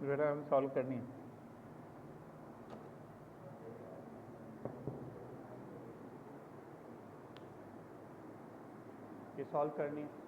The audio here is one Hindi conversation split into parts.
बेटा हमें सॉल्व करनी है। ये सॉल्व करनी है।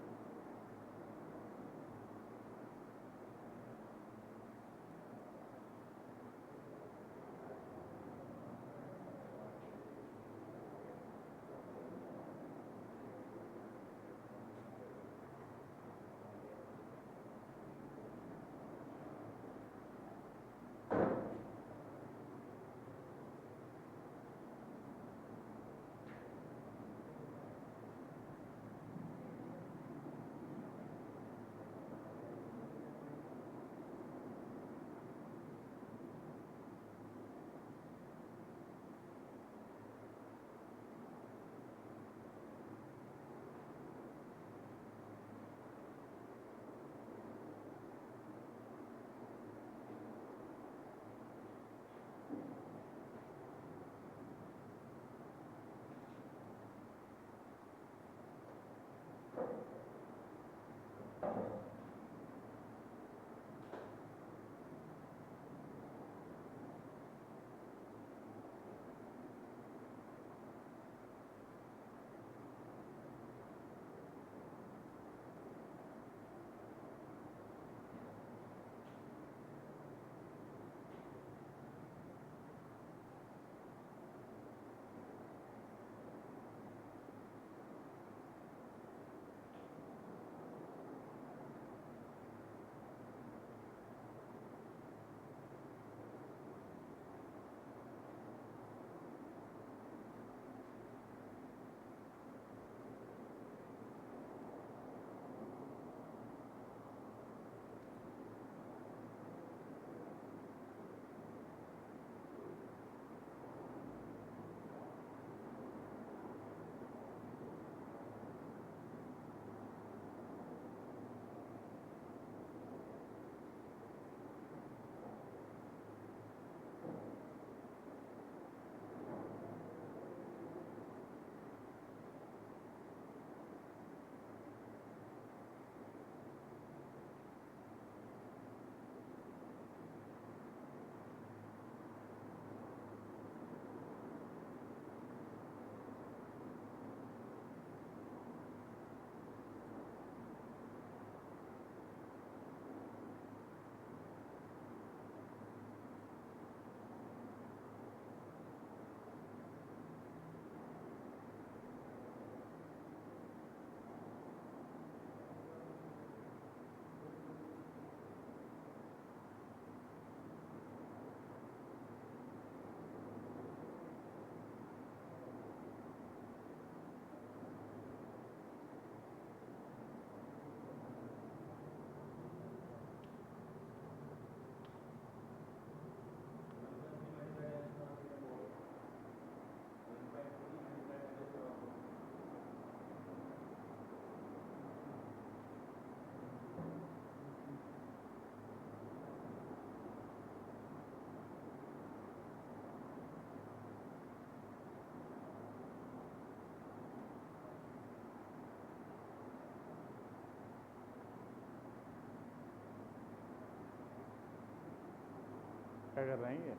क्या कर रहे हैं ये?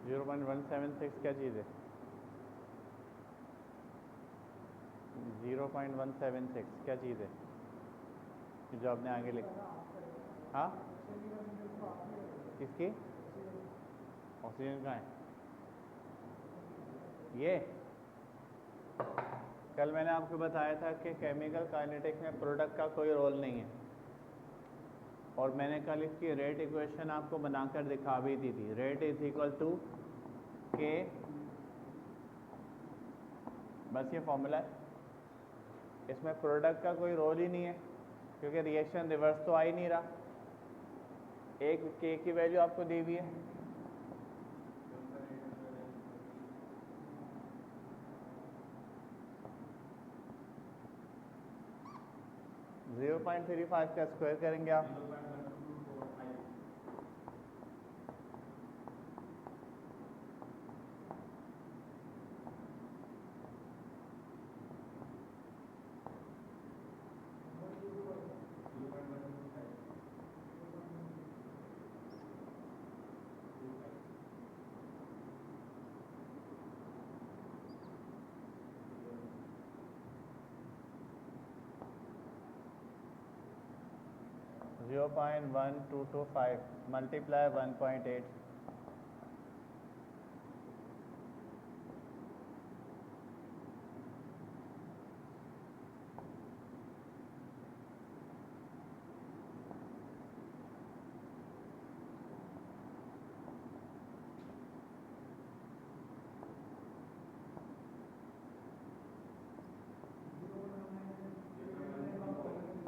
0.176 क्या चीज़ है? 0.176 क्या चीज़ है जो आपने आगे लिखा? हाँ, किसकी? ऑक्सीजन कहाँ है? ये कल मैंने आपको बताया था कि केमिकल काइनेटिक्स में प्रोडक्ट का कोई रोल नहीं है, और मैंने कल इसकी रेट इक्वेशन आपको बनाकर दिखा भी दी थी। रेट इज इक्वल टू के, बस ये फॉर्मूला है। इसमें प्रोडक्ट का कोई रोल ही नहीं है क्योंकि रिएक्शन रिवर्स तो आ ही नहीं रहा। एक के की वैल्यू आपको दी हुई है, जीरो 0.35 का स्क्वायर करेंगे आप, 0.1225 मल्टीप्लाई 1.8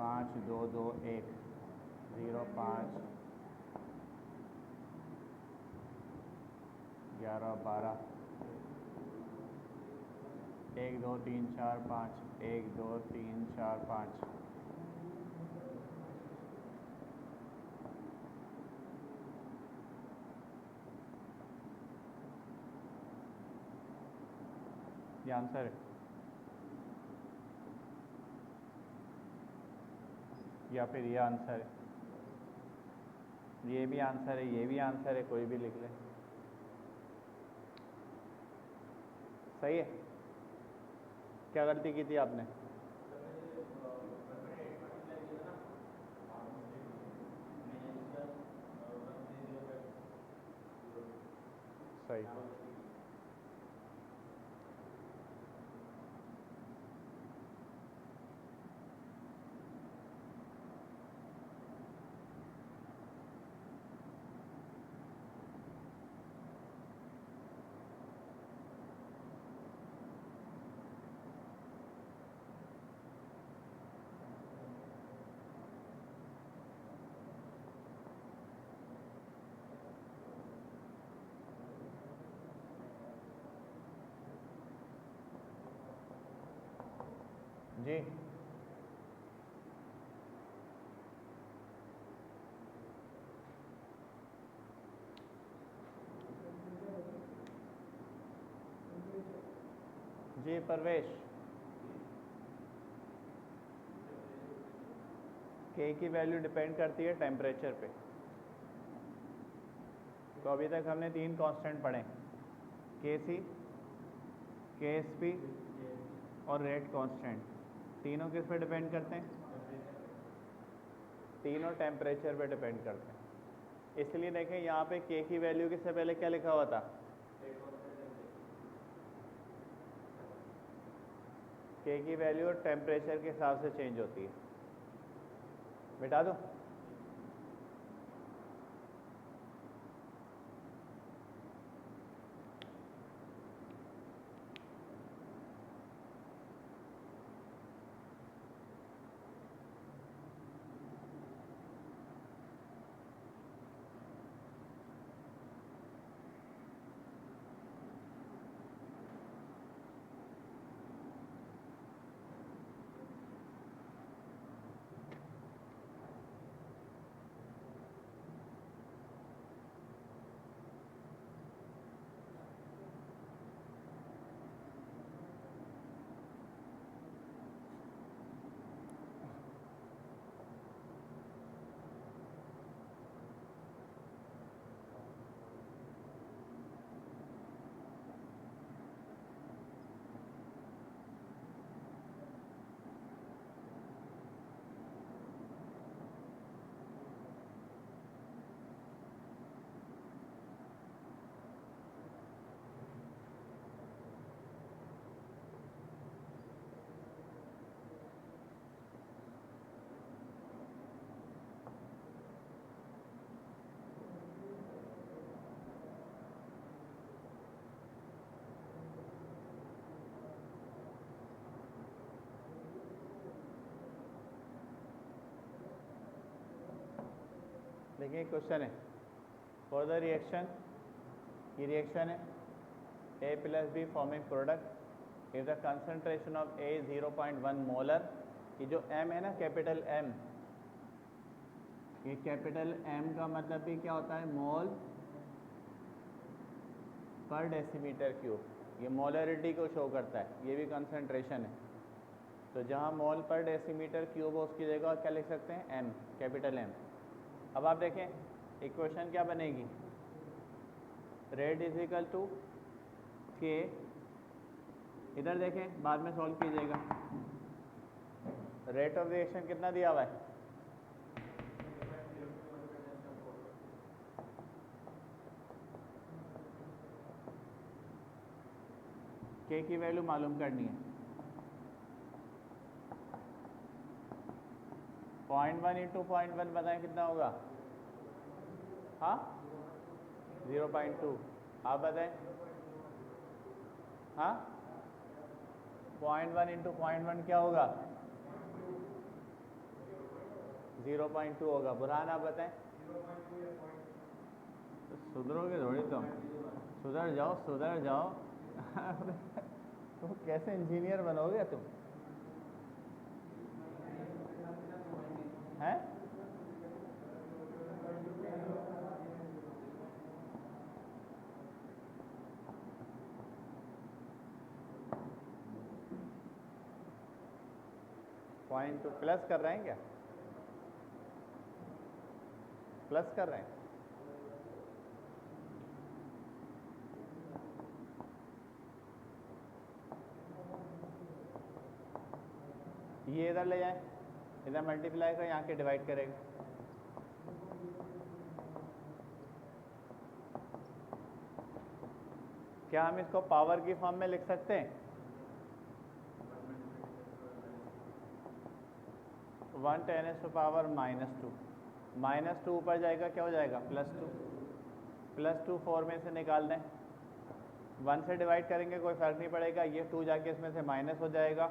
5221 05 11 12 1 2 3 4 5 1 2 3 4 5 ये आंसर है या फिर ये आंसर है, ये भी आंसर है, ये भी आंसर है, कोई भी लिख ले। सही है। क्या गलती की थी आपने? सही। जी जी परवेश, के की वैल्यू डिपेंड करती है टेम्परेचर पे। तो अभी तक हमने 3 कांस्टेंट पढ़े, के सी, के एस पी और रेट कांस्टेंट। तीनों किस पे डिपेंड करते हैं? तीनों टेम्परेचर पे डिपेंड करते हैं। इसलिए देखें यहाँ पे के की वैल्यू किससे पहले क्या लिखा हुआ था? के की वैल्यू टेम्परेचर के हिसाब से चेंज होती है। मिटा दो। देखिए क्वेश्चन है, फॉर द रिएक्शन, ये रिएक्शन है A plus be forming product if the concentration of A 0.1 molar. ये जो M है ना, कैपिटल M, ये कैपिटल M का मतलब भी क्या होता है? मोल पर डेसीमीटर क्यूब। ये मोलरिटी को शो करता है, ये भी कंसंट्रेशन है। तो जहाँ मोल पर डेसीमीटर क्यूब हो उसकी जगह क्या लिख सकते हैं? M, capital M। अब आप देखें इक्वेशन क्या बनेगी? रेट इज इक्वल टू के, इधर देखें बाद में सॉल्व कीजिएगा। रेट ऑफ रिएक्शन कितना दिया हुआ है? के की वैल्यू मालूम करनी है। 0.1 इंटू 0.1 बताएं कितना होगा? हाँ 0.2। आप बताएं। हाँ 0.1 इंटू 0.1 क्या होगा? 0.2 होगा। बुरहान आप बताएं। तो सुधरोगे थोड़ी तुम, सुधर जाओ सुधर जाओ। तुम कैसे इंजीनियर बनोगे तुम? हैं? पॉइंट टू प्लस कर रहे हैं क्या? प्लस कर रहे हैं? ये इधर ले जाएं, इधर मल्टीप्लाई कर, यहाँ के डिवाइड करेगा। क्या हम इसको पावर की फॉर्म में लिख सकते हैं? 1 10⁻⁻²। -2 ऊपर जाएगा, क्या हो जाएगा? +2। +2 4 में से निकाल दें, 1 से डिवाइड करेंगे कोई फ़र्क नहीं पड़ेगा, ये 2 जाके इसमें से माइनस हो जाएगा।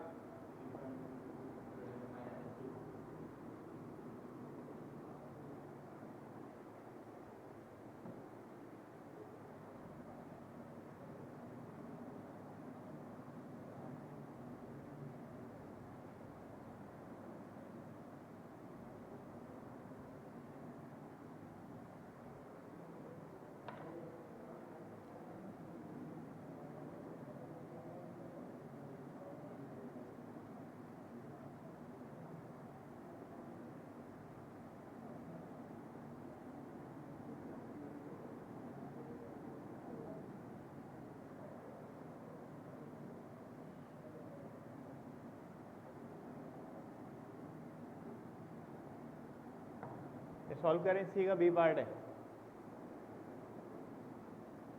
सॉल्व करें। इसी का बी पार्ट है,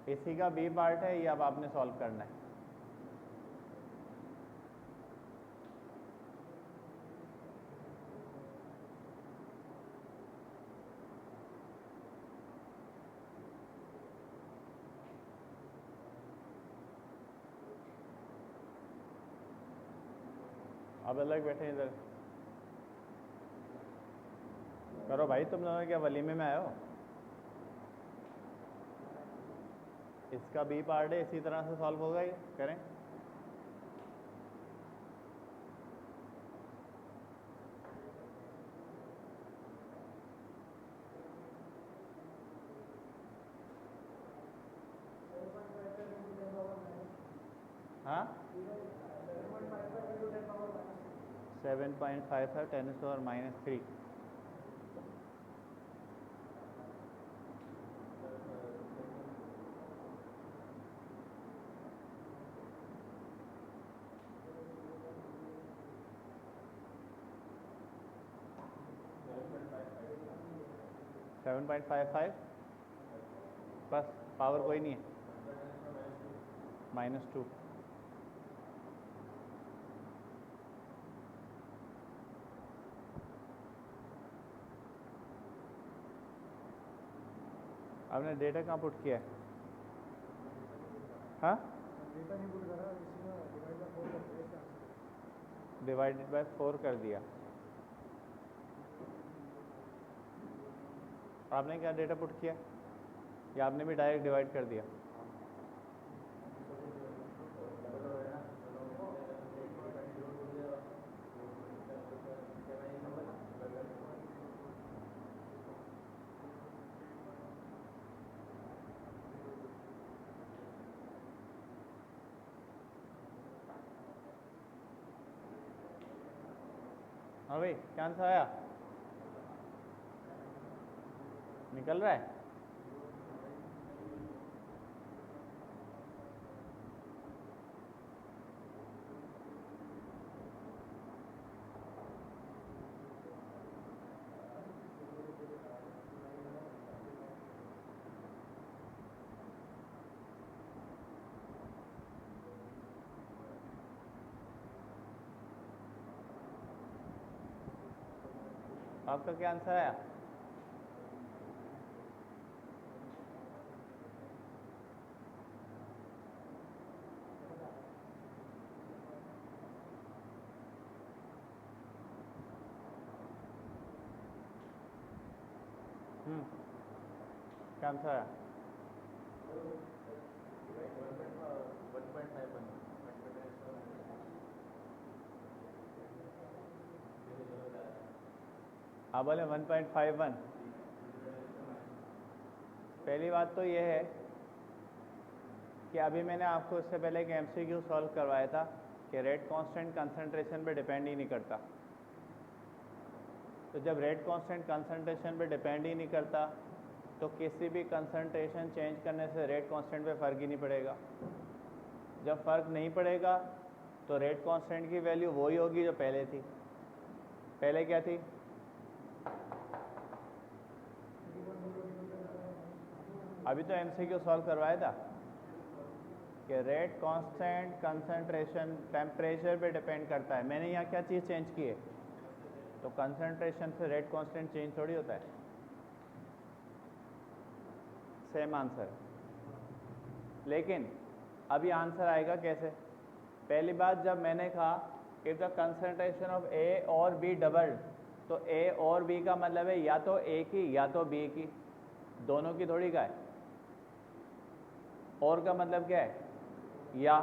इसी का बी पार्ट है, ये अब आपने सॉल्व करना है। अब अलग बैठे इधर करो भाई, तुम लोगों क्या वलीमे में आए हो? इसका बी पार्ट है, इसी तरह से सॉल्व होगा, ये करें। हाँ 7.55 10⁻³ 7.55 बस, पावर कोई नहीं है, -2। आपने डेटा कहाँ पुट किया है? हाँ डेटा नहीं पुट करा, डिवाइडेड बाय 4 कर दिया। आपने क्या डेटा पुट किया, या आपने भी डायरेक्ट डिवाइड कर दिया? हाँ भाई, क्या आंसर आया? निकल रहा है? आपका क्या आंसर आया? क्या आंसर आया? आप बोले 1.51। पहली बात तो ये है कि अभी मैंने आपको इससे पहले एक MCQ सॉल्व करवाया था कि रेट कांस्टेंट कंसंट्रेशन पे डिपेंड ही नहीं करता। तो जब रेट कांस्टेंट कंसंट्रेशन पे डिपेंड ही नहीं करता तो किसी भी कंसंट्रेशन चेंज करने से रेट कांस्टेंट पे फ़र्क ही नहीं पड़ेगा। जब फ़र्क नहीं पड़ेगा तो रेट कांस्टेंट की वैल्यू वही होगी जो पहले थी। पहले क्या थी? अभी तो MCQ सॉल्व करवाया था कि रेट कांस्टेंट कंसंट्रेशन टेम्परेचर पे डिपेंड करता है। मैंने यहाँ क्या चीज़ चेंज की है? तो कंसंट्रेशन से रेट कांस्टेंट चेंज थोड़ी होता है। Same answer. लेकिन अभी आंसर आएगा कैसे? पहली बात, जब मैंने कहा if the concentration of A और B डबल, तो A और B का मतलब है या तो A की या तो B की, दोनों की थोड़ी का है। और का मतलब क्या है? या।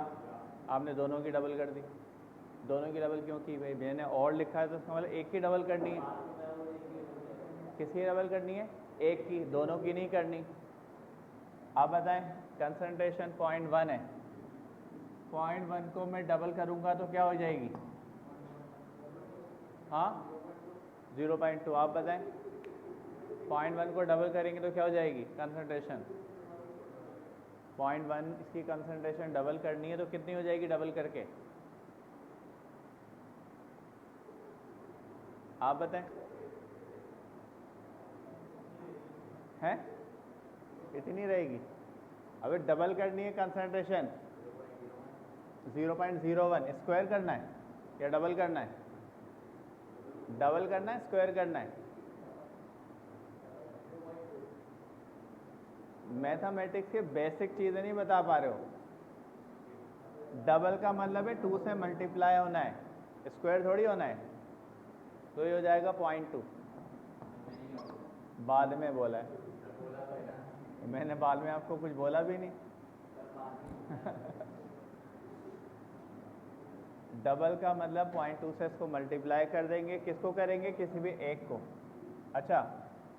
आपने दोनों की डबल कर दी। दोनों की डबल क्यों की भाई? मैंने और लिखा है तो उसका मतलब एक की डबल करनी है। किसकी डबल करनी है? एक की, दोनों की नहीं करनी। आप बताएं, कंसंट्रेशन 0.1 है, 0.1 को मैं डबल करूंगा तो क्या हो जाएगी? हाँ, 0.2। आप बताएं, 0.1 को डबल करेंगे तो क्या हो जाएगी कंसंट्रेशन? 0.1 इसकी कंसंट्रेशन डबल करनी है तो कितनी हो जाएगी डबल करके? आप बताएं। हैं? इतनी रहेगी? अगर डबल करनी है कंसंट्रेशन 0.01, स्क्वायर करना है या डबल करना है? डबल करना है, स्क्वायर करना है? मैथमेटिक्स के बेसिक चीज़ें नहीं बता पा रहे हो। डबल का मतलब है 2 से मल्टीप्लाई होना है, स्क्वायर थोड़ी होना है। तो ये हो जाएगा 0.2। बाद में बोला है मैंने, बाद में आपको कुछ बोला भी नहीं। डबल का मतलब 0.2 से इसको मल्टीप्लाई कर देंगे। किसको करेंगे? किसी भी एक को। अच्छा,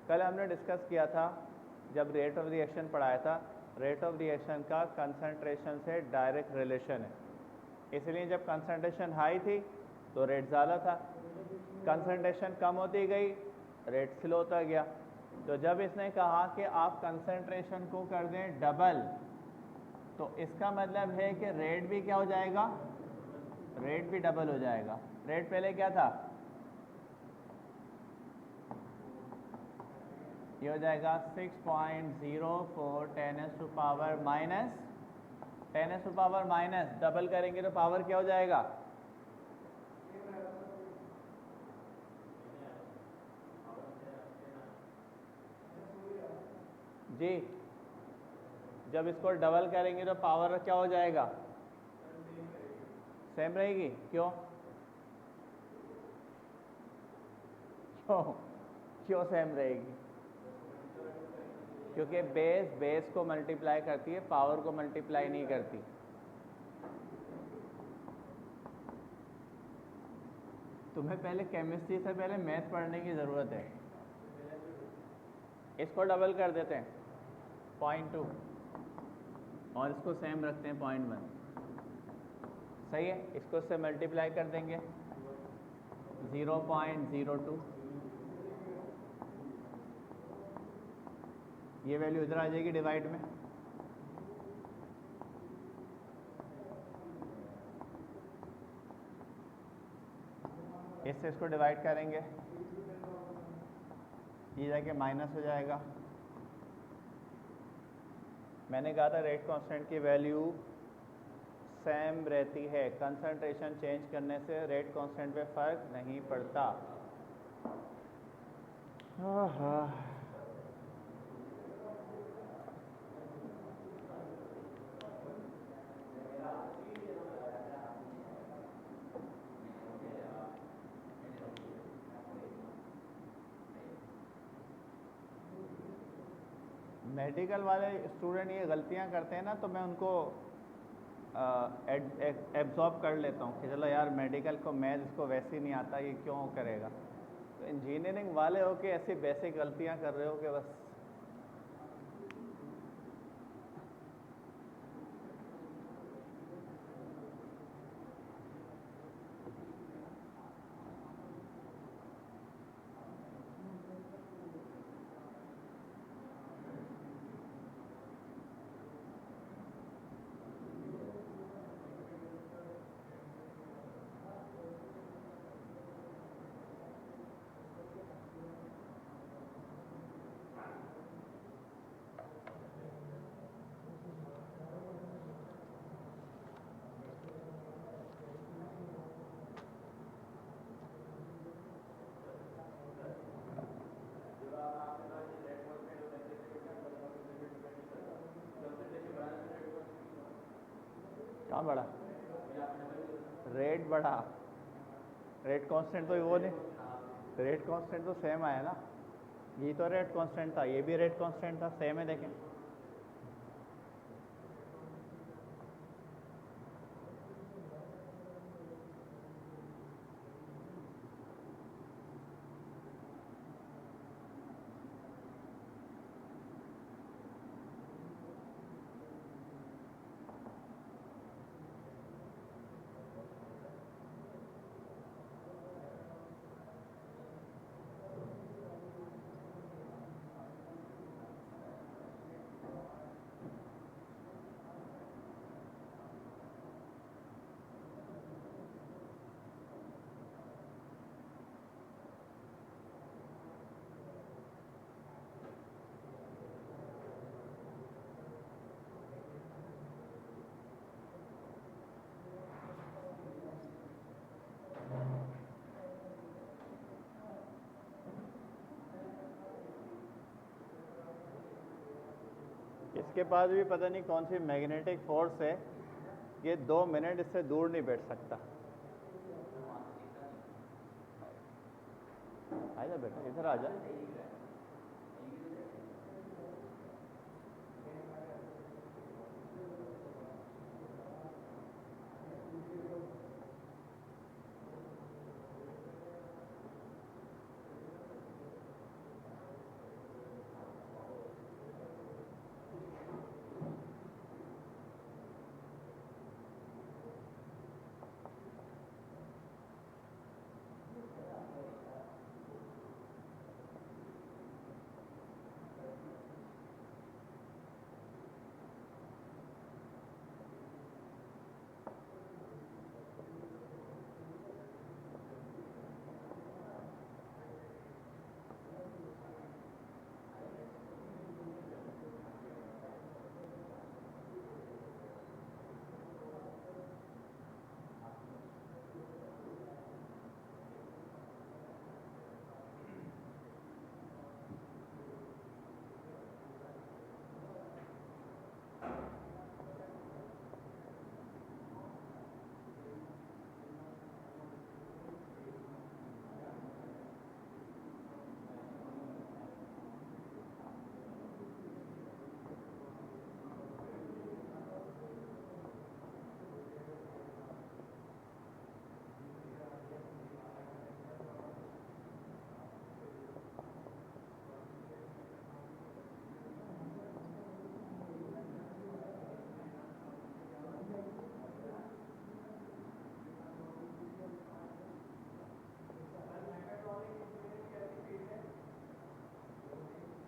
कल हमने डिस्कस किया था जब रेट ऑफ रिएक्शन पढ़ाया था, रेट ऑफ रिएक्शन का कंसंट्रेशन से डायरेक्ट रिलेशन है। इसलिए जब कंसंट्रेशन हाई थी तो रेट ज़्यादा था, कंसंट्रेशन कम होती गई रेट स्लो होता गया। तो जब इसने कहा कि आप कंसंट्रेशन को कर दें डबल, तो इसका मतलब है कि रेट भी क्या हो जाएगा? रेट भी डबल हो जाएगा। रेट पहले क्या था? ये हो जाएगा 6.04 10 टू पावर माइनस, डबल करेंगे तो पावर क्या हो जाएगा? जी, जब इसको डबल करेंगे तो पावर क्या हो जाएगा? सेम रहेगी। क्यों? क्यों क्यों सेम रहेगी? क्योंकि बेस को मल्टीप्लाई करती है, पावर को मल्टीप्लाई नहीं करती। तुम्हें पहले केमिस्ट्री से पहले मैथ पढ़ने की ज़रूरत है। इसको डबल कर देते हैं 0.2 और इसको सेम रखते हैं 0.1। सही है, इसको इससे मल्टीप्लाई कर देंगे 0.02। ये वैल्यू इधर आ जाएगी डिवाइड में। इससे इसको डिवाइड करेंगे, ये जाके माइनस हो जाएगा। मैंने कहा था रेट कांस्टेंट की वैल्यू सेम रहती है, कंसंट्रेशन चेंज करने से रेट कांस्टेंट पे फर्क नहीं पड़ता। हाँ, मेडिकल वाले स्टूडेंट ये गलतियां करते हैं ना, तो मैं उनको एब्जॉर्ब कर लेता हूँ कि चलो यार मेडिकल को मैथ इसको वैसे ही नहीं आता, ये क्यों करेगा। तो इंजीनियरिंग वाले हो के ऐसी बेसिक गलतियां कर रहे हो कि बस। कहाँ बढ़ा? रेट बढ़ा? रेट कांस्टेंट तो वो नहीं, रेट कांस्टेंट तो सेम आया ना। ये तो रेट कांस्टेंट था, ये भी रेट कांस्टेंट था, सेम है। देखें इसके पास भी पता नहीं कौन सी मैग्नेटिक फोर्स है, ये 2 मिनट इससे दूर नहीं बैठ सकता। आजा बेटा, इधर आ जा।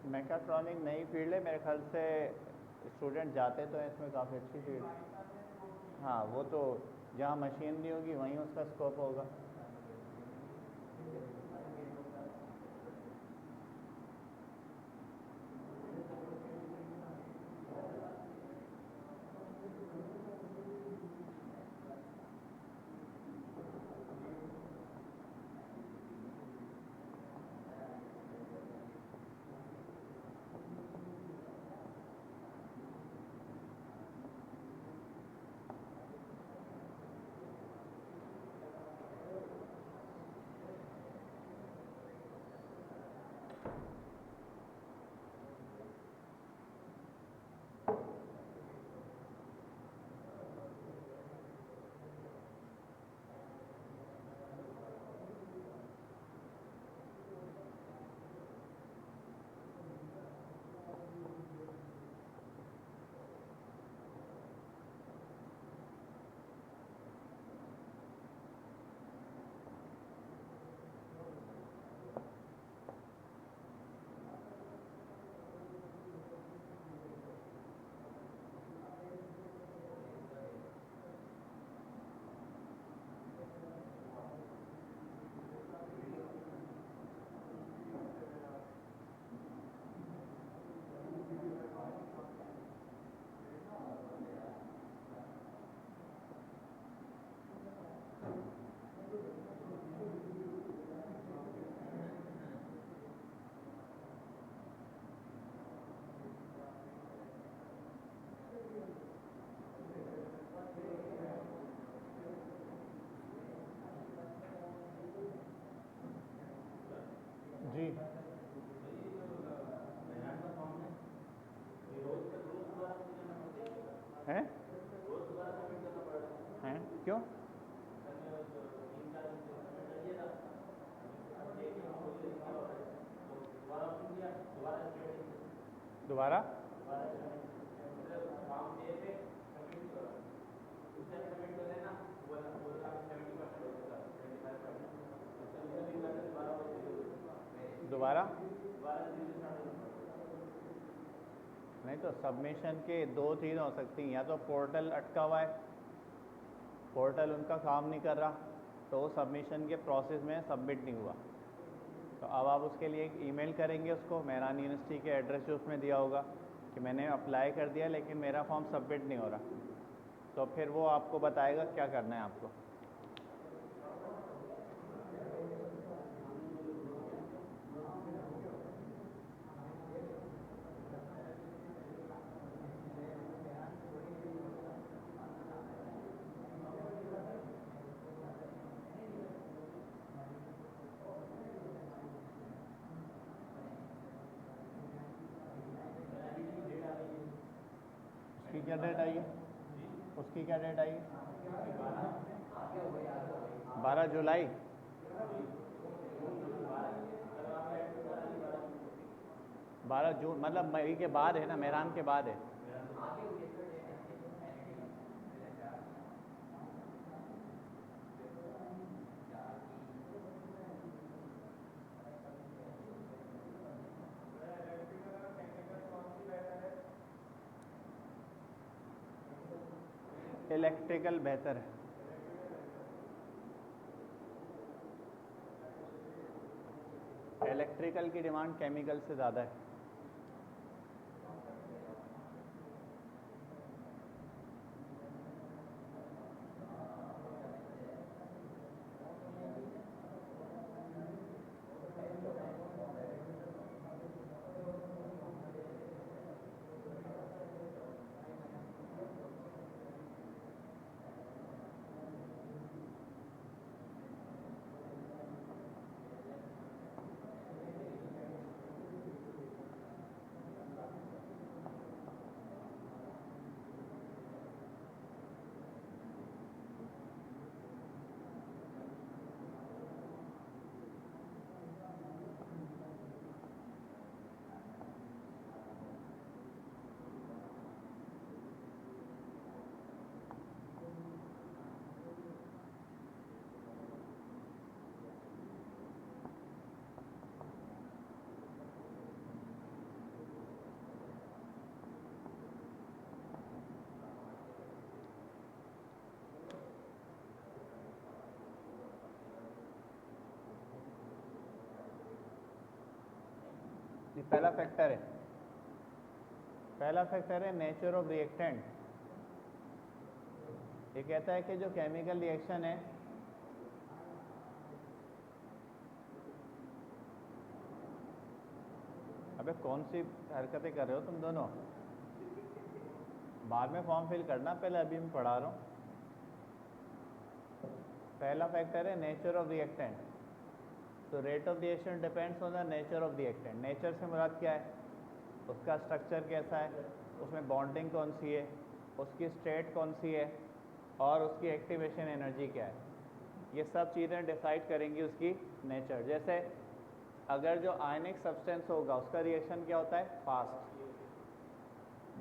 मैकाट्रॉनिक नई फील्ड है मेरे ख्याल से, स्टूडेंट जाते तो हैं इसमें, काफ़ी अच्छी फील्ड। हाँ, वो तो जहाँ मशीन नहीं होगी वहीं उसका स्कोप होगा। हैं हैं क्यों? दोबारा दोबारा नहीं तो सबमिशन के दो चीज़ हो सकती हैं, या तो पोर्टल अटका हुआ है, पोर्टल उनका काम नहीं कर रहा, तो वो सबमिशन के प्रोसेस में सबमिट नहीं हुआ। तो अब आप उसके लिए एक ईमेल करेंगे उसको, मेहरान यूनिवर्सिटी के एड्रेस जो उसमें दिया होगा कि मैंने अप्लाई कर दिया लेकिन मेरा फॉर्म सबमिट नहीं हो रहा, तो फिर वो आपको बताएगा क्या करना है आपको। उसकी क्या डेट आई है? उसकी क्या डेट आई है? 12 जुलाई। 12 जून मतलब मई के बाद है ना, मेहरान के बाद है। इलेक्ट्रिकल बेहतर है। इलेक्ट्रिकल की डिमांड केमिकल से ज़्यादा है। ये पहला फैक्टर है। पहला फैक्टर है नेचर ऑफ रिएक्टेंट। ये कहता है कि जो केमिकल रिएक्शन है अबे कौन सी हरकतें कर रहे हो तुम दोनों? बाद में फॉर्म फिल करना, पहले अभी मैं पढ़ा रहा हूँ। पहला फैक्टर है नेचर ऑफ रिएक्टेंट। तो rate of reaction depends on the nature of reactant. Nature से मुराद क्या है? उसका स्ट्रक्चर कैसा है, उसमें बॉन्डिंग कौन सी है, उसकी स्टेट कौन सी है और उसकी एक्टिवेशन एनर्जी क्या है। ये सब चीज़ें डिसाइड करेंगी उसकी नेचर। जैसे अगर जो आयनिक सब्सटेंस होगा उसका रिएक्शन क्या होता है? फास्ट।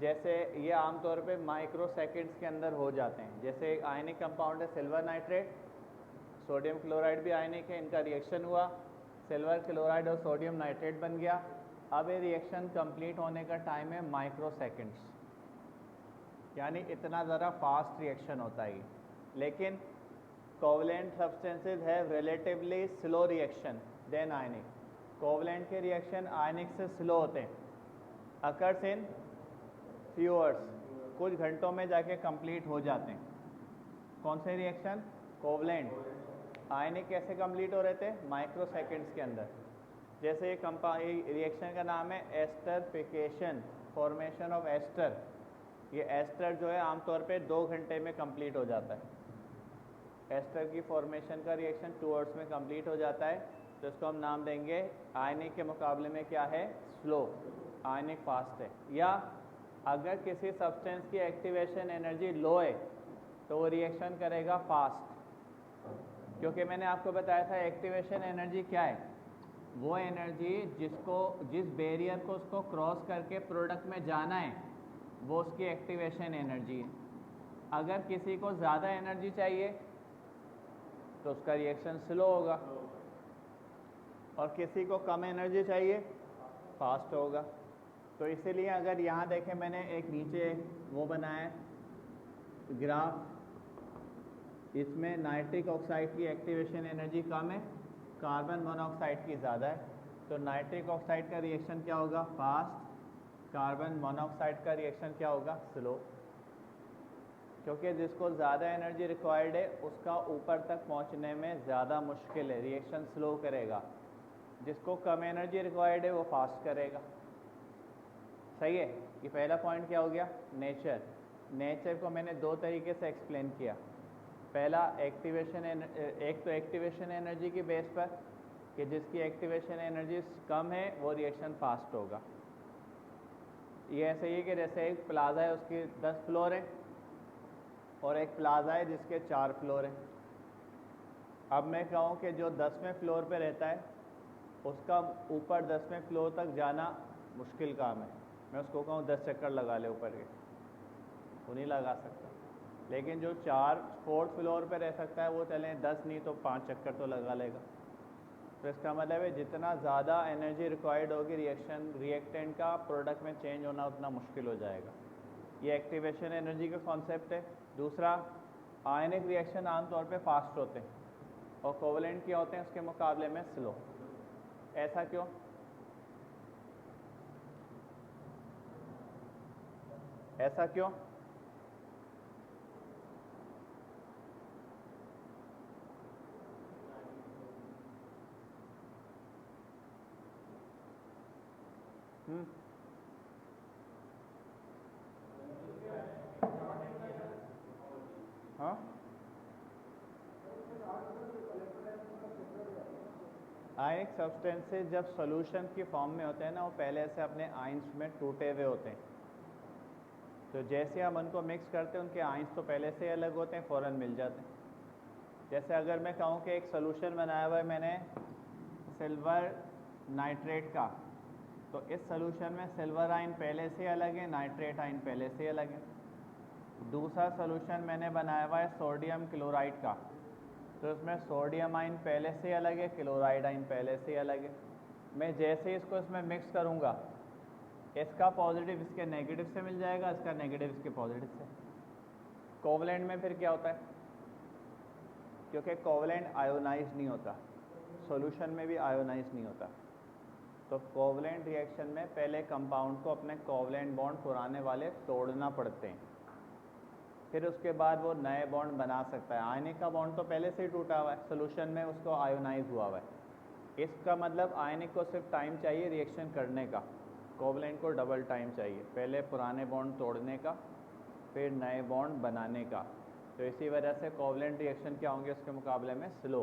जैसे ये आमतौर पे माइक्रो सेकेंड्स के अंदर हो जाते हैं। जैसे एक आयनिक कंपाउंड है सिल्वर नाइट्रेट, सोडियम क्लोराइड भी आयनिक है, इनका रिएक्शन हुआ, सिल्वर क्लोराइड और सोडियम नाइट्रेट बन गया। अब ये रिएक्शन कंप्लीट होने का टाइम है माइक्रो सेकेंड्स, यानी इतना ज़रा फास्ट रिएक्शन होता है। लेकिन covalent substances have relatively slow reaction then ionic. Covalent के रिएक्शन आयनिक से स्लो होते हैं, अकर्स इन फ्यू आवर्स, कुछ घंटों में जाके कंप्लीट हो जाते हैं। कौन से रिएक्शन? कोवलेंट। आयनिक कैसे कंप्लीट हो रहे थे? माइक्रो सेकेंड्स के अंदर। जैसे ये रिएक्शन का नाम है एस्टरिफिकेशन, फॉर्मेशन ऑफ एस्टर। ये एस्टर जो है आमतौर पे 2 घंटे में कंप्लीट हो जाता है। एस्टर की फॉर्मेशन का रिएक्शन 2 आवर्स में कंप्लीट हो जाता है, तो इसको हम नाम देंगे आयनिक के मुकाबले में क्या है? स्लो। आयनिक फास्ट है। या अगर किसी सब्सटेंस की एक्टिवेशन एनर्जी लो है तो वो रिएक्शन करेगा फास्ट, क्योंकि मैंने आपको बताया था एक्टिवेशन एनर्जी क्या है, वो एनर्जी जिस बैरियर को उसको क्रॉस करके प्रोडक्ट में जाना है वो उसकी एक्टिवेशन एनर्जी है। अगर किसी को ज़्यादा एनर्जी चाहिए तो उसका रिएक्शन स्लो होगा, और किसी को कम एनर्जी चाहिए फास्ट होगा। तो इसीलिए अगर यहाँ देखें, मैंने एक नीचे वो बनाया है ग्राफ, इसमें नाइट्रिक ऑक्साइड की एक्टिवेशन एनर्जी कम है, कार्बन मोनोऑक्साइड की ज़्यादा है। तो नाइट्रिक ऑक्साइड का रिएक्शन क्या होगा, फास्ट, कार्बन मोनोऑक्साइड का रिएक्शन क्या होगा, स्लो। क्योंकि जिसको ज़्यादा एनर्जी रिक्वायर्ड है उसका ऊपर तक पहुंचने में ज़्यादा मुश्किल है, रिएक्शन स्लो करेगा। जिसको कम एनर्जी रिक्वायर्ड है वो फास्ट करेगा। सही है। ये पहला पॉइंट क्या हो गया, नेचर। नेचर को मैंने दो तरीके से एक्सप्लेन किया। पहला एक तो एक्टिवेशन एनर्जी की बेस पर कि जिसकी एक्टिवेशन एनर्जी कम है वो रिएक्शन फास्ट होगा। ये ऐसे ही कि जैसे एक प्लाजा है उसके 10 फ्लोर है और एक प्लाजा है जिसके 4 फ्लोर हैं। अब मैं कहूँ कि जो 10वें फ्लोर पे रहता है उसका ऊपर 10वें फ्लोर तक जाना मुश्किल काम है, मैं उसको कहूँ 10 चक्कर लगा ले ऊपर के, वो नहीं लगा सकता। लेकिन जो 4th फ्लोर पे रह सकता है वो चलें 10 नहीं तो 5 चक्कर तो लगा लेगा। तो इसका मतलब है जितना ज़्यादा एनर्जी रिक्वायर्ड होगी रिएक्टेंट का प्रोडक्ट में चेंज होना उतना मुश्किल हो जाएगा। ये एक्टिवेशन एनर्जी का कॉन्सेप्ट है। दूसरा, आयनिक रिएक्शन आमतौर पे फास्ट होते हैं और कोवेलेंट क्या होते हैं उसके मुकाबले में स्लो। ऐसा क्यों? ऐसा क्यों? हाँ, आयनिक सब्सटेंसेस जब सॉल्यूशन की फॉर्म में होते हैं ना, वो पहले से अपने आयंस में टूटे हुए होते हैं। तो जैसे हम उनको मिक्स करते हैं उनके आयंस तो पहले से अलग होते हैं, फ़ौरन मिल जाते हैं। जैसे अगर मैं कहूँ कि एक सॉल्यूशन बनाया हुआ है मैंने सिल्वर नाइट्रेट का, तो इस सॉल्यूशन में सिल्वर आयन पहले से अलग है, नाइट्रेट आयन पहले से अलग है। दूसरा सॉल्यूशन मैंने बनाया हुआ है सोडियम क्लोराइड का, तो इसमें सोडियम आयन पहले से अलग है, क्लोराइड आयन पहले से अलग है। मैं जैसे ही इसको इसमें मिक्स करूँगा, इसका पॉजिटिव इसके नेगेटिव से मिल जाएगा, इसका नेगेटिव इसके पॉजिटिव से। कोवेलेंट में फिर क्या होता है, क्योंकि कोवेलेंट आयोनाइज नहीं होता, सॉल्यूशन में भी आयोनाइज नहीं होता, तो कोवेलेंट रिएक्शन में पहले कंपाउंड को अपने कोवेलेंट बॉन्ड पुराने वाले तोड़ना पड़ते हैं, फिर उसके बाद वो नए बॉन्ड बना सकता है। आयनिक का बॉन्ड तो पहले से ही टूटा हुआ है, सॉल्यूशन में उसको आयोनाइज हुआ हुआ है। इसका मतलब आयनिक को सिर्फ टाइम चाहिए रिएक्शन करने का, कोवेलेंट को डबल टाइम चाहिए, पहले पुराने बॉन्ड तोड़ने का फिर नए बॉन्ड बनाने का। तो इसी वजह से कोवेलेंट रिएक्शन क्या होंगे उसके मुकाबले में स्लो।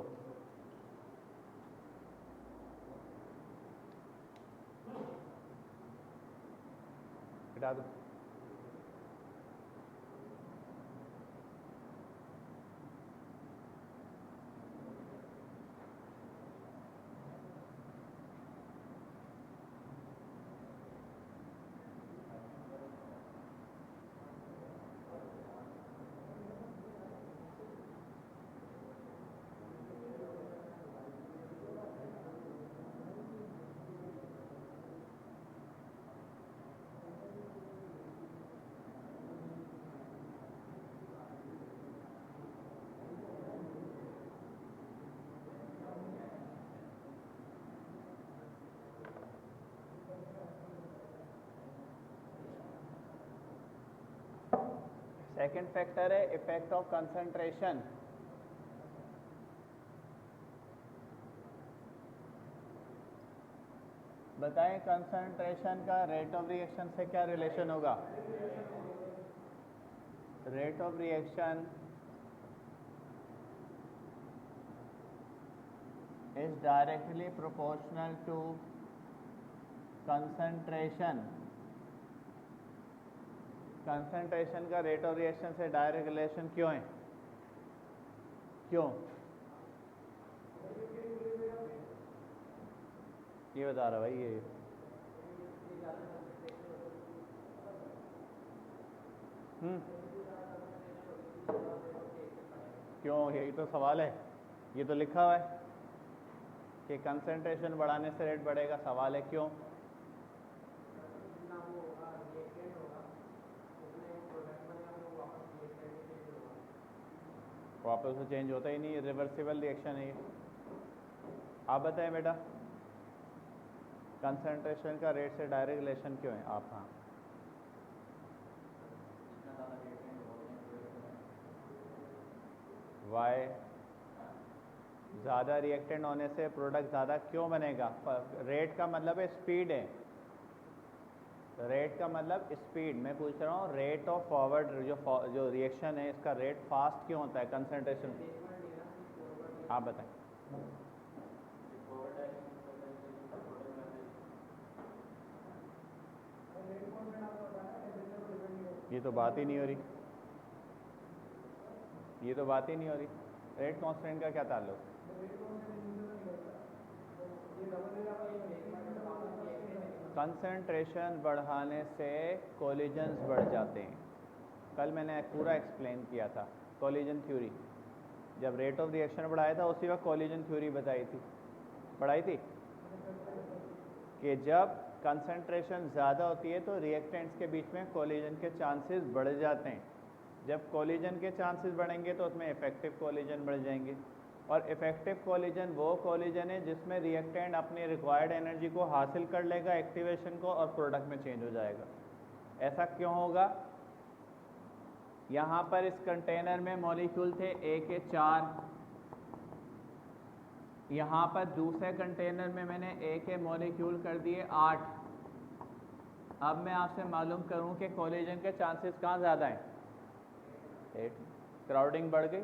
हटा दो। सेकेंड फैक्टर है इफेक्ट ऑफ कंसंट्रेशन। बताएं कंसंट्रेशन का रेट ऑफ रिएक्शन से क्या रिलेशन होगा? Rate of reaction is directly proportional to concentration concentration का रेट ऑफ रिएक्शन से डायरेक्ट रिलेशन क्यों है? क्यों? ये बता रहा भाई ये क्यों? यही तो सवाल है, ये तो लिखा हुआ है कि कंसंट्रेशन बढ़ाने से रेट बढ़ेगा। सवाल है क्यों? वापस तो चेंज होता ही नहीं, रिवर्सिबल रिएक्शन है ये। आप बताएं बेटा, कंसंट्रेशन का रेट से डायरेक्ट रिलेशन क्यों है? आप हाँ वाई ज़्यादा रिएक्टेंट होने से प्रोडक्ट ज़्यादा क्यों बनेगा? रेट का मतलब है स्पीड है, रेट का मतलब स्पीड। मैं पूछ रहा हूँ रेट ऑफ फॉरवर्ड जो रिएक्शन है इसका रेट फास्ट क्यों होता है कंसंट्रेशन? आप बताएं। ये तो बात ही नहीं हो रही, ये तो बात ही नहीं हो रही। रेट कांस्टेंट का क्या ताल्लुक? कंसंट्रेशन बढ़ाने से कोलिजन्स बढ़ जाते हैं। कल मैंने पूरा एक्सप्लेन किया था कोलिजन थ्योरी, जब रेट ऑफ रिएक्शन बढ़ाया था उसी वक्त कोलिजन थ्योरी पढ़ाई थी कि जब कंसंट्रेशन ज़्यादा होती है तो रिएक्टेंट्स के बीच में कोलिजन के चांसेस बढ़ जाते हैं। जब कोलिजन के चांसेस बढ़ेंगे तो उसमें इफेक्टिव कोलिजन बढ़ जाएंगे, और इफेक्टिव कोलिजन वो कोलिजन है जिसमें रिएक्टेंट अपनी रिक्वायर्ड एनर्जी को हासिल कर लेगा एक्टिवेशन को, और प्रोडक्ट में चेंज हो जाएगा। ऐसा क्यों होगा? यहाँ पर इस कंटेनर में मॉलिक्यूल थे A के 4, यहाँ पर दूसरे कंटेनर में मैंने A के मॉलिक्यूल कर दिए 8। अब मैं आपसे मालूम करूं कि कोलिजन के चांसेस कहाँ ज़्यादा हैं? 8। क्राउडिंग बढ़ गई,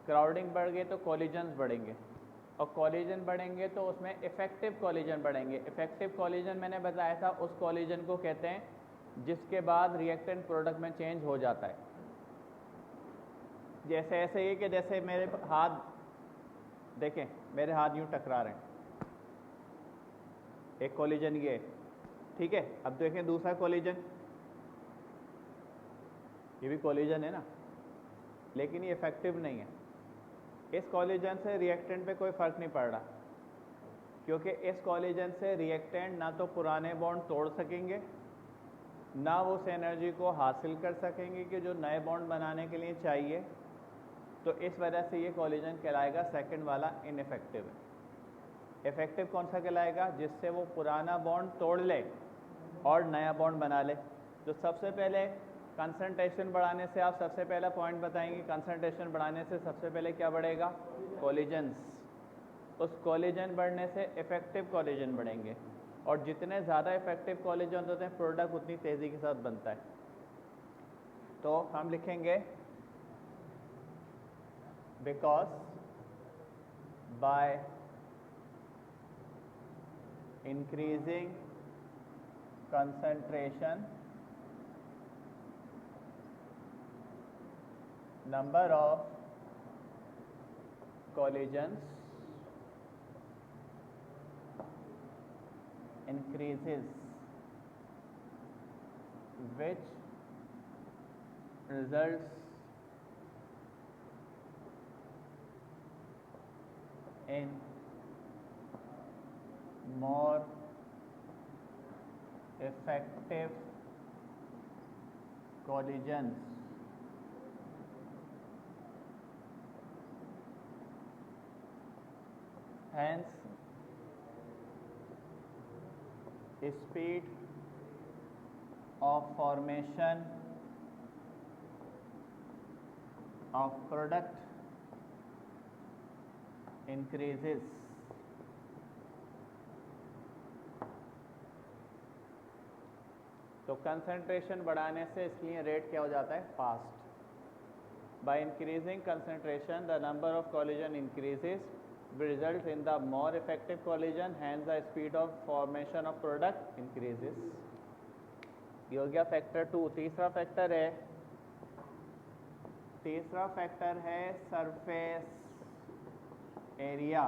क्राउडिंग बढ़ गई तो कोलिजन्स बढ़ेंगे, और कोलिजन बढ़ेंगे तो उसमें इफेक्टिव कोलिजन बढ़ेंगे। इफेक्टिव कोलिजन मैंने बताया था उस कोलिजन को कहते हैं जिसके बाद रिएक्टेंट प्रोडक्ट में चेंज हो जाता है। जैसे ऐसे ही कि जैसे मेरे हाथ देखें, मेरे हाथ यूं टकरा रहे हैं, एक कोलिजन ये, ठीक है। अब देखें दूसरा कोलिजन, ये भी कोलिजन है ना, लेकिन ये इफेक्टिव नहीं है। इस कोलिजन से रिएक्टेंट पे कोई फ़र्क नहीं पड़ रहा, क्योंकि इस कोलिजन से रिएक्टेंट ना तो पुराने बॉन्ड तोड़ सकेंगे, ना वो उस एनर्जी को हासिल कर सकेंगे कि जो नए बॉन्ड बनाने के लिए चाहिए। तो इस वजह से ये कोलिजन कहलाएगा सेकंड वाला इनइफेक्टिव है। इफेक्टिव कौन सा कहलाएगा? जिससे वो पुराना बॉन्ड तोड़ ले और नया बॉन्ड बना ले। तो सबसे पहले कंसंट्रेशन बढ़ाने से आप सबसे पहला पॉइंट बताएंगे, कंसंट्रेशन बढ़ाने से सबसे पहले क्या बढ़ेगा? कोलिजन्स। उस कोलिजन बढ़ने से इफेक्टिव कोलिजन बढ़ेंगे, और जितने ज़्यादा इफेक्टिव कोलिजन होते हैं प्रोडक्ट उतनी तेज़ी के साथ बनता है। तो हम लिखेंगे because by increasing concentration, number of collisions increases, which results in more effective collisions. Hence, speed of formation of product increases. तो कंसंट्रेशन बढ़ाने से इसलिए रेट क्या हो जाता है? Fast. By increasing concentration the number of collision increases, result in the more effective collision, hence the speed of formation of product increases. ये हो गया फैक्टर 2। तीसरा फैक्टर है सरफेस एरिया।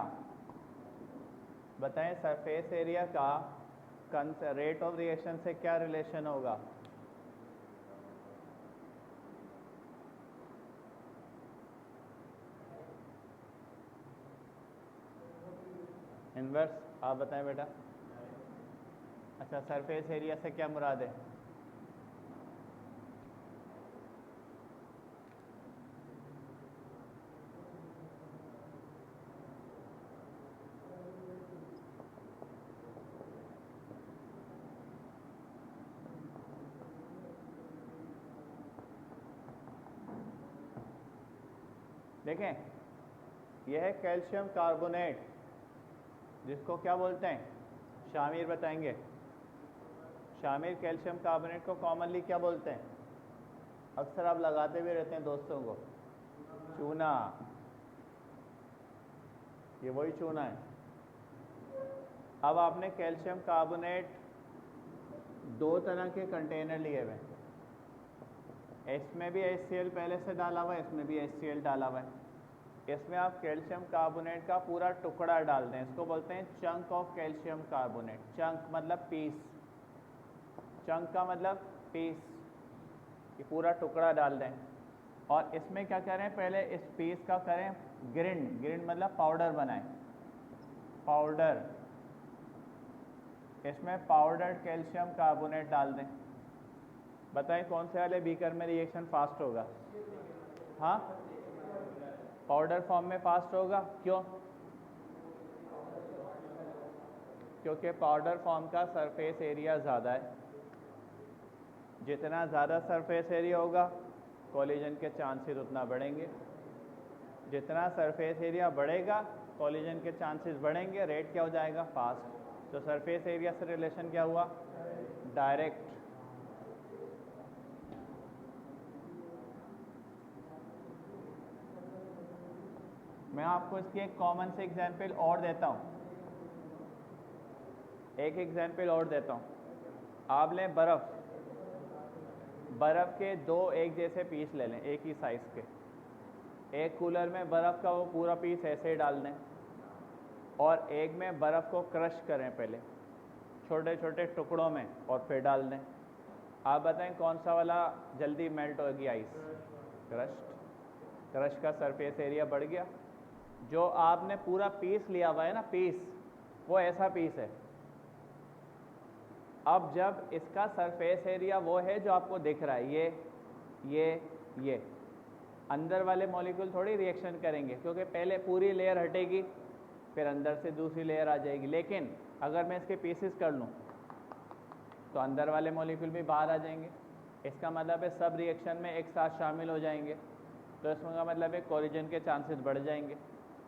बताएं सरफेस एरिया का रेट ऑफ रिएक्शन से क्या रिलेशन होगा? इनवर्स। आप बताएं बेटा। अच्छा, सरफेस एरिया से क्या मुराद है? देखें, यह है कैल्शियम कार्बोनेट, जिसको क्या बोलते हैं? शामिर बताएंगे। शामिर कैल्शियम कार्बोनेट को कॉमनली क्या बोलते हैं? अक्सर आप लगाते भी रहते हैं दोस्तों को, चूना। ये वही चूना है। अब आपने कैल्शियम कार्बोनेट दो तरह के कंटेनर लिए हुए हैं। इसमें भी HCl पहले से डाला हुआ है, इसमें भी HCl डाला हुआ है। इसमें आप कैल्शियम कार्बोनेट का पूरा टुकड़ा डाल दें, इसको बोलते हैं chunk of calcium carbonate. Chunk मतलब पीस, चंक का मतलब पीस। ये पूरा टुकड़ा डाल दें और इसमें क्या करें, पहले इस पीस का करें ग्रिंड। ग्रिंड मतलब पाउडर बनाएं, पाउडर। इसमें पाउडर्ड कैल्शियम कार्बोनेट डाल दें। बताएं कौन से वाले बीकर में रिएक्शन फास्ट होगा? हाँ, पाउडर फॉर्म में फास्ट होगा। क्यों? क्योंकि पाउडर फॉर्म का सरफेस एरिया ज़्यादा है। जितना ज़्यादा सरफेस एरिया होगा, कोलिजन के चांसेस उतना बढ़ेंगे। जितना सरफेस एरिया बढ़ेगा, कोलिजन के चांसेस बढ़ेंगे, रेट क्या हो जाएगा? फास्ट। तो सरफेस एरिया से रिलेशन क्या हुआ? डायरेक्ट। मैं आपको इसकी एक कॉमन से एग्जांपल और देता हूँ। एक एग्जांपल और देता हूँ। आप लें बर्फ़। बर्फ़ के दो एक जैसे पीस ले लें, एक ही साइज़ के। एक कूलर में बर्फ़ का वो पूरा पीस ऐसे ही डाल दें और एक में बर्फ़ को क्रश करें पहले छोटे छोटे टुकड़ों में और फिर डाल दें। आप बताएं कौन सा वाला जल्दी मेल्ट होगी आइस? क्रश्ड। क्रश का सरफेस एरिया बढ़ गया। जो आपने पूरा पीस लिया हुआ है ना, पीस, वो ऐसा पीस है। अब जब इसका सरफेस एरिया वो है जो आपको दिख रहा है, ये अंदर वाले मॉलिक्यूल थोड़ी रिएक्शन करेंगे, क्योंकि पहले पूरी लेयर हटेगी, फिर अंदर से दूसरी लेयर आ जाएगी। लेकिन अगर मैं इसके पीसेस कर लूँ तो अंदर वाले मॉलिक्यूल भी बाहर आ जाएंगे। इसका मतलब है सब रिएक्शन में एक साथ शामिल हो जाएंगे। तो इसका मतलब है कोलिजन के चांसेस बढ़ जाएंगे।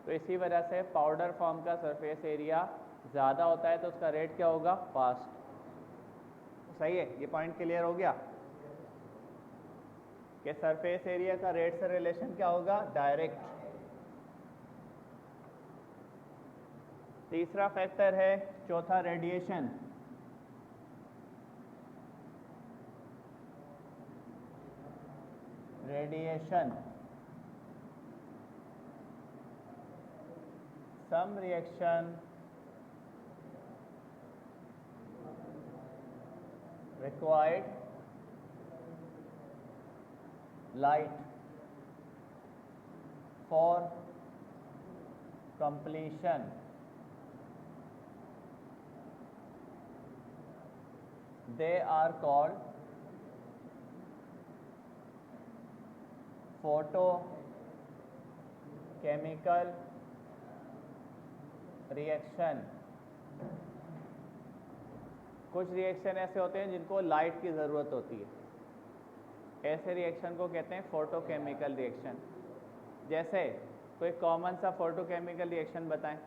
तो इसी वजह से पाउडर फॉर्म का सरफेस एरिया ज़्यादा होता है तो उसका रेट क्या होगा? फास्ट। सही है, ये पॉइंट क्लियर हो गया कि सरफेस एरिया का रेट से रिलेशन क्या होगा? डायरेक्ट। तीसरा फैक्टर है, चौथा, radiation. Radiation, some reaction required light for completion. They are called photochemical reaction. कुछ रिएक्शन ऐसे होते हैं जिनको लाइट की ज़रूरत होती है, ऐसे रिएक्शन को कहते हैं फोटोकेमिकल रिएक्शन। जैसे कोई कॉमन सा फोटोकेमिकल रिएक्शन बताएं।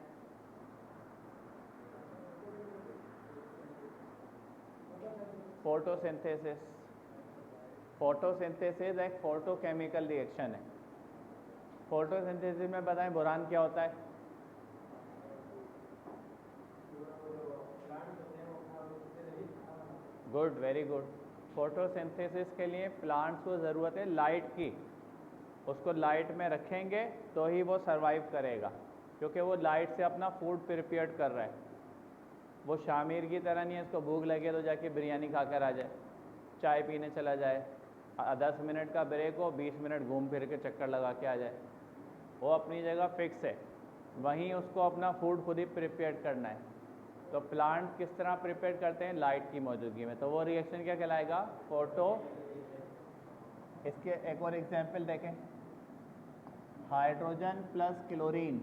फोटोसिंथेसिस। फोटोसिंथेसिस एक फोटोकेमिकल रिएक्शन है। फोटोसिंथेसिस में बताएं बोरान क्या होता है? Good, very good. फोटोसिंथेसिस के लिए प्लांट्स को ज़रूरत है लाइट की, उसको लाइट में रखेंगे तो ही वो सरवाइव करेगा, क्योंकि वो लाइट से अपना फूड प्रिपेयर कर रहा है। वो शामिर की तरह नहीं है इसको भूख लगे तो जाके बिरयानी खा कर आ जाए, चाय पीने चला जाए, 10 मिनट का ब्रेक हो 20 मिनट घूम फिर के चक्कर लगा के आ जाए। वो अपनी जगह फिक्स है, वहीं उसको अपना फूड खुद ही प्रिपेयर करना है। तो प्लांट किस तरह प्रिपेयर करते हैं? लाइट की मौजूदगी में। तो वो रिएक्शन क्या कहलाएगा? फोटो। इसके एक और एग्जाम्पल देखें, हाइड्रोजन प्लस क्लोरीन।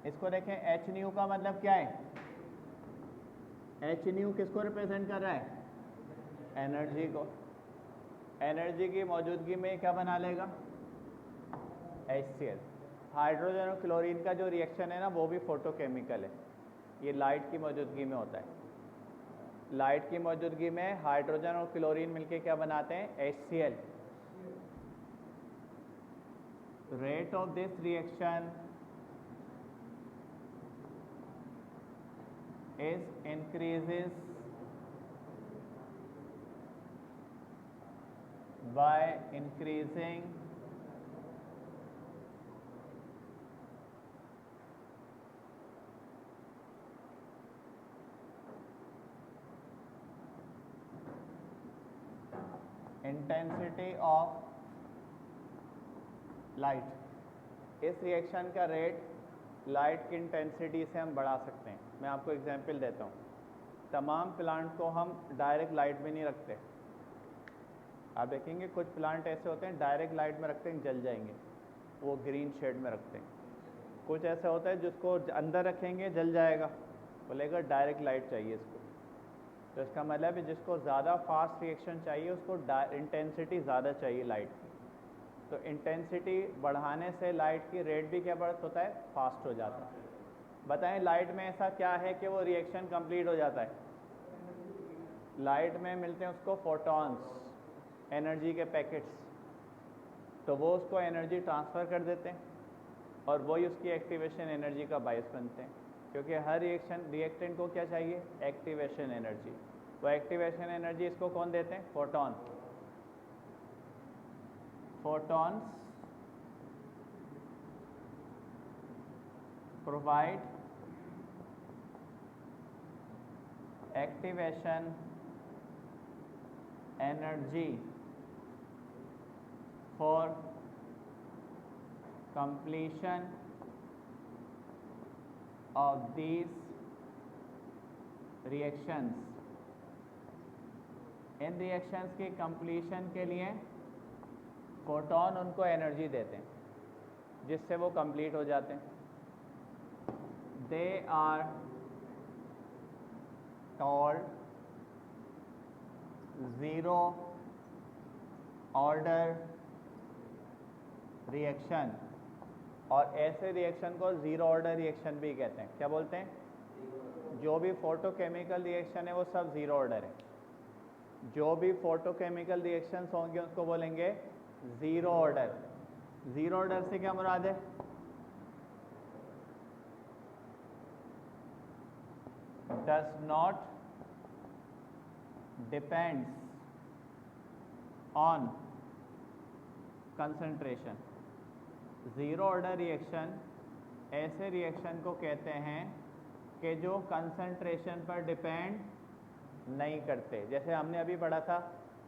इसको देखें, HNu का मतलब क्या है? HNu किसको रिप्रेजेंट कर रहा है? एनर्जी को। एनर्जी की मौजूदगी में क्या बना लेगा? HCl। हाइड्रोजन और क्लोरीन का जो रिएक्शन है ना, वो भी फोटोकेमिकल है, ये लाइट की मौजूदगी में होता है। लाइट की मौजूदगी में हाइड्रोजन और क्लोरीन मिलके क्या बनाते हैं? HCl। Rate of this reaction is increases by increasing intensity of light। इस रिएक्शन का रेट लाइट की इंटेंसिटी से हम बढ़ा सकते हैं। मैं आपको एग्जांपल देता हूँ। तमाम प्लांट को हम डायरेक्ट लाइट में नहीं रखते। आप देखेंगे कुछ प्लांट ऐसे होते हैं डायरेक्ट लाइट में रखते हैं जल जाएंगे, वो ग्रीन शेड में रखते हैं। कुछ ऐसा होता है जिसको अंदर रखेंगे जल जाएगा, बोलेगा डायरेक्ट लाइट चाहिए इसको। तो इसका मतलब है जिसको ज़्यादा फास्ट रिएक्शन चाहिए उसको इंटेंसिटी ज़्यादा चाहिए लाइट की। तो इंटेंसिटी बढ़ाने से लाइट की रेट भी क्या बढ़ होता है? फास्ट हो जाता है। बताएं लाइट में ऐसा क्या है कि वो रिएक्शन कंप्लीट हो जाता है? लाइट में मिलते हैं उसको फोटॉन्स, एनर्जी के पैकेट्स। तो वो उसको एनर्जी ट्रांसफ़र कर देते हैं और वही उसकी एक्टिवेशन एनर्जी का बायस बनते हैं, क्योंकि हर रिएक्टेंट को क्या चाहिए? Activation energy. वो एक्टिवेशन एनर्जी इसको कौन देते हैं? Photon. Photons provide activation energy for completion of these reactions। In reactions की कंप्लीशन के लिए फोटॉन उनको एनर्जी देते हैं जिससे वो कंप्लीट हो जाते हैं। They are called zero order reaction, और ऐसे रिएक्शन को ज़ीरो ऑर्डर रिएक्शन भी कहते हैं। क्या बोलते हैं? जो भी फोटोकेमिकल रिएक्शन है वो सब ज़ीरो ऑर्डर है। जो भी फोटोकेमिकल रिएक्शंस होंगे उसको बोलेंगे ज़ीरो ऑर्डर। ज़ीरो ऑर्डर से क्या मुराद है? Does not depends on concentration. Zero order reaction ऐसे रिएक्शन को कहते हैं कि जो कंसंट्रेशन पर डिपेंड नहीं करते। जैसे हमने अभी पढ़ा था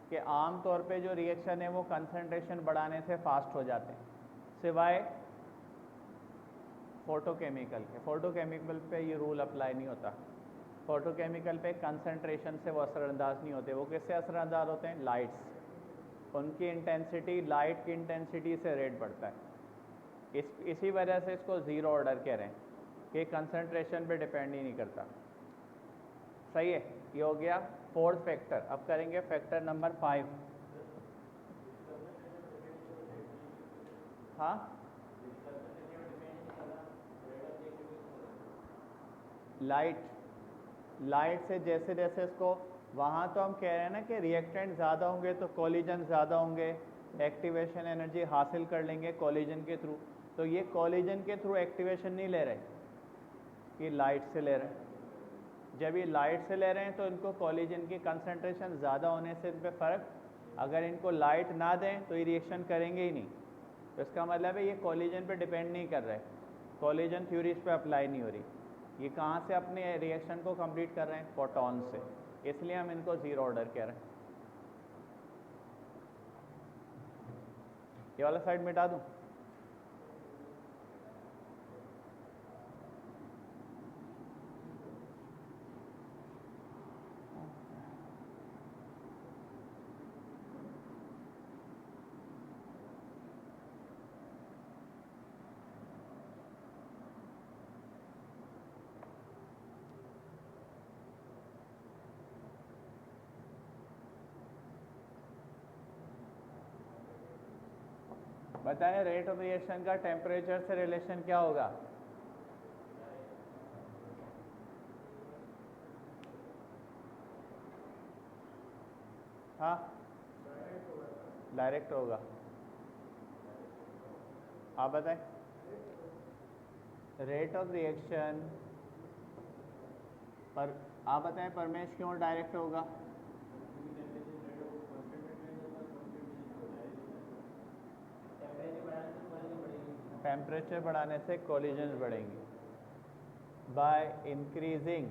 कि आम तौर पे जो रिएक्शन है वो कंसंट्रेशन बढ़ाने से फास्ट हो जाते हैं, सिवाय फोटोकेमिकल के। फोटोकेमिकल पे ये रूल अप्लाई नहीं होता। फोटोकेमिकल पे कंसंट्रेशन से वो असरअंदाज नहीं होते। वो किससे असरअंदाज होते हैं? लाइट से। उनकी इंटेंसिटी लाइट की इंटेंसिटी से रेट बढ़ता है। इसी वजह से इसको ज़ीरो ऑर्डर कह रहे हैं कि कंसंट्रेशन पे डिपेंड ही नहीं करता। सही है, ये हो गया फोर्थ फैक्टर। अब करेंगे फैक्टर नंबर 5। हाँ, लाइट से जैसे जैसे इसको, वहाँ तो हम कह रहे हैं ना कि रिएक्टेंट ज़्यादा होंगे तो कोलिजन ज़्यादा होंगे, एक्टिवेशन एनर्जी हासिल कर लेंगे कोलिजन के थ्रू। तो ये कोलिजन के थ्रू एक्टिवेशन नहीं ले रहे, ये लाइट से ले रहे हैं। जब ये लाइट से ले रहे हैं तो इनको कोलिजन की कंसंट्रेशन ज़्यादा होने से इन पर फ़र्क, अगर इनको लाइट ना दें तो ये रिएक्शन करेंगे ही नहीं। तो इसका मतलब है ये कोलिजन पे डिपेंड नहीं कर रहे, कोलिजन थ्योरी इस पर अप्लाई नहीं हो रही। ये कहाँ से अपने रिएक्शन को कंप्लीट कर रहे हैं? फोटॉन से, इसलिए हम इनको ज़ीरो ऑर्डर कह रहे हैं। ये वाला साइड मिटा दूँ? बताएं रेट ऑफ रिएक्शन का टेम्परेचर से रिलेशन क्या होगा? हाँ, डायरेक्ट होगा। आप बताएं रेट ऑफ रिएक्शन पर, आप बताएं परमेश क्यों डायरेक्ट होगा? टेम्परेचर बढ़ाने से कोलिजन बढ़ेंगे। By increasing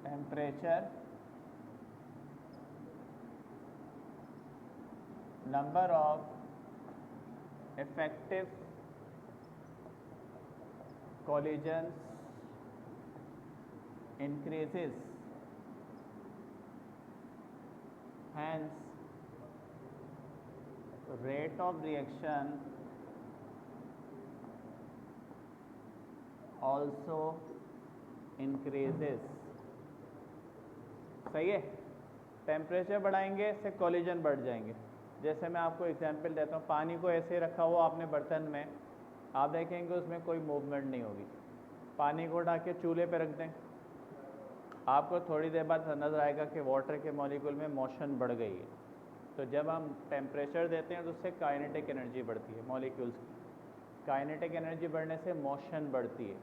temperature number of effective collisions increases, hence rate of reaction also increases। सही है, टेम्परेचर बढ़ाएंगे इससे कोलिजन बढ़ जाएंगे। जैसे मैं आपको एग्जांपल देता हूँ, पानी को ऐसे रखा हुआ आपने बर्तन में, आप देखेंगे उसमें कोई मूवमेंट नहीं होगी। पानी को उठा के चूल्हे पे रख दें, आपको थोड़ी देर बाद नज़र आएगा कि वाटर के मॉलिक्यूल में मोशन बढ़ गई है। तो जब हम टेम्परेचर देते हैं तो उससे काइनेटिक एनर्जी बढ़ती है मॉलिक्यूल्स की। काइनेटिक एनर्जी बढ़ने से मोशन बढ़ती है,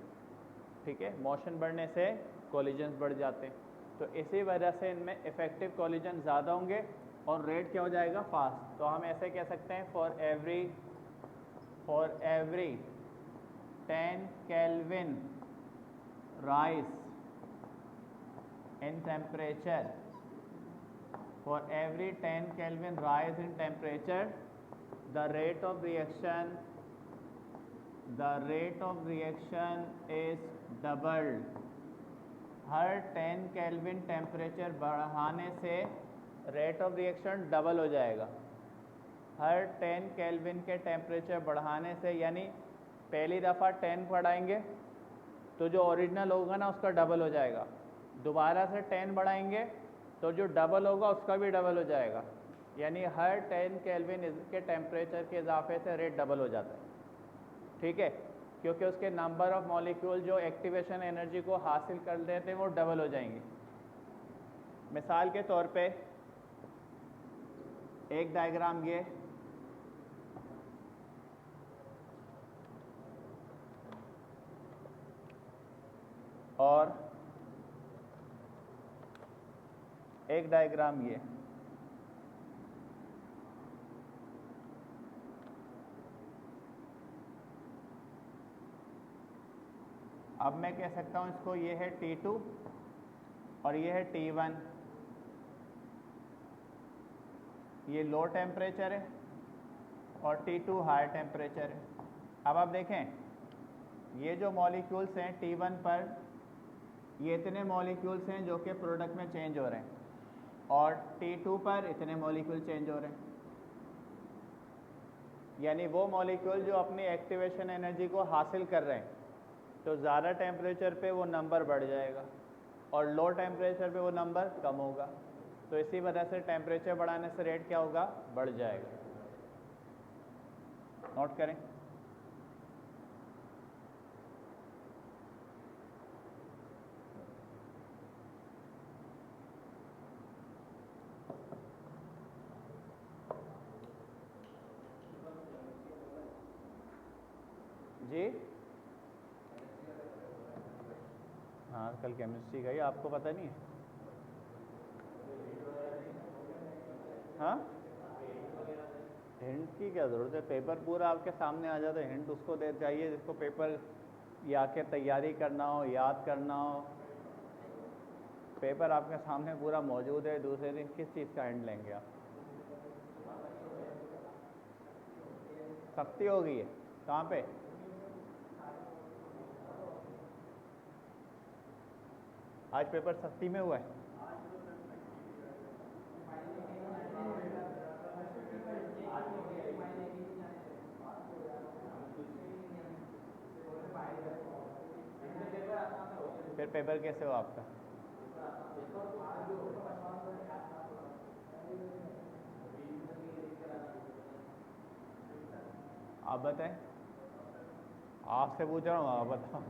ठीक है, मोशन बढ़ने से कोलिजन्स बढ़ जाते हैं। तो इसी वजह से इनमें इफेक्टिव कोलिजन ज़्यादा होंगे और रेट क्या हो जाएगा? फास्ट। तो हम ऐसे कह सकते हैं for every 10 kelvin rise in temperature, for every 10 Kelvin rise in temperature, the rate of reaction is doubled। Her 10 kelvin temperature बढ़ाने से रेट ऑफ रिएक्शन डबल हो जाएगा। हर 10 केल्विन के टेम्परेचर बढ़ाने से, यानी पहली दफ़ा 10 बढ़ाएंगे तो जो ओरिजिनल होगा ना उसका डबल हो जाएगा, दोबारा से 10 बढ़ाएंगे तो जो डबल होगा उसका भी डबल हो जाएगा। यानी हर 10 केल्विन के टेम्परेचर के इजाफे से रेट डबल हो जाता है, ठीक है, क्योंकि उसके नंबर ऑफ मॉलिक्यूल जो एक्टिवेशन एनर्जी को हासिल कर लेते हैं वो डबल हो जाएंगे। मिसाल के तौर पे एक डायग्राम ये, और एक डायग्राम ये। अब मैं कह सकता हूं इसको, ये है T2 और ये है T1। ये लो टेम्परेचर है और T2 हाई टेम्परेचर है। अब आप देखें ये जो मॉलिक्यूल्स हैं T1 पर, ये इतने मॉलिक्यूल्स हैं जो कि प्रोडक्ट में चेंज हो रहे हैं, और T2 पर इतने मॉलिक्यूल चेंज हो रहे हैं। यानी वो मॉलिक्यूल जो अपनी एक्टिवेशन एनर्जी को हासिल कर रहे हैं, तो ज़्यादा टेम्परेचर पे वो नंबर बढ़ जाएगा और लो टेम्परेचर पे वो नंबर कम होगा। तो इसी वजह से टेम्परेचर बढ़ाने से रेट क्या होगा? बढ़ जाएगा। नोट करें। जी हाँ, कल केमिस्ट्री का ही, आपको पता नहीं है? हाँ, हिंट की क्या ज़रूरत है? पेपर पूरा आपके सामने आ जाता है, हिंट उसको दे चाहिए जिसको पेपर या के तैयारी करना हो, याद करना हो। पेपर आपके सामने पूरा मौजूद है, दूसरे दिन किस चीज़ का हिंट लेंगे आप? सख्ती हो गई है, कहाँ पे? आज पेपर सख्ती में हुआ है? फिर पेपर कैसे हो आपका? आप बताएं, आपसे पूछ रहा हूँ, आप बताओ।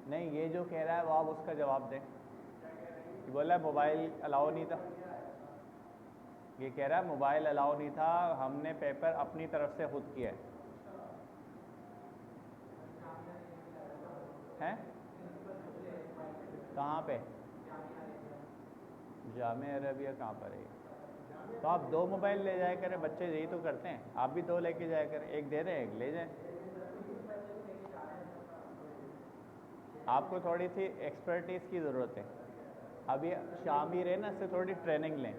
नहीं, ये जो कह रहा है वो आप उसका जवाब दें। ये बोला मोबाइल अलाउ नहीं था, ये कह रहा है मोबाइल अलाउ नहीं था, हमने पेपर अपनी तरफ से खुद किया है। कहाँ पे? जामिया अरबिया कहाँ पर है? तो आप 2 मोबाइल ले जाया करें, बच्चे यही तो करते हैं, आप भी 2 लेके जाया करें, एक दे रहे हैं एक ले जाएं। आपको थोड़ी सी एक्सपर्टीज़ की ज़रूरत है, अभी शामिर है ना, इससे थोड़ी ट्रेनिंग लें।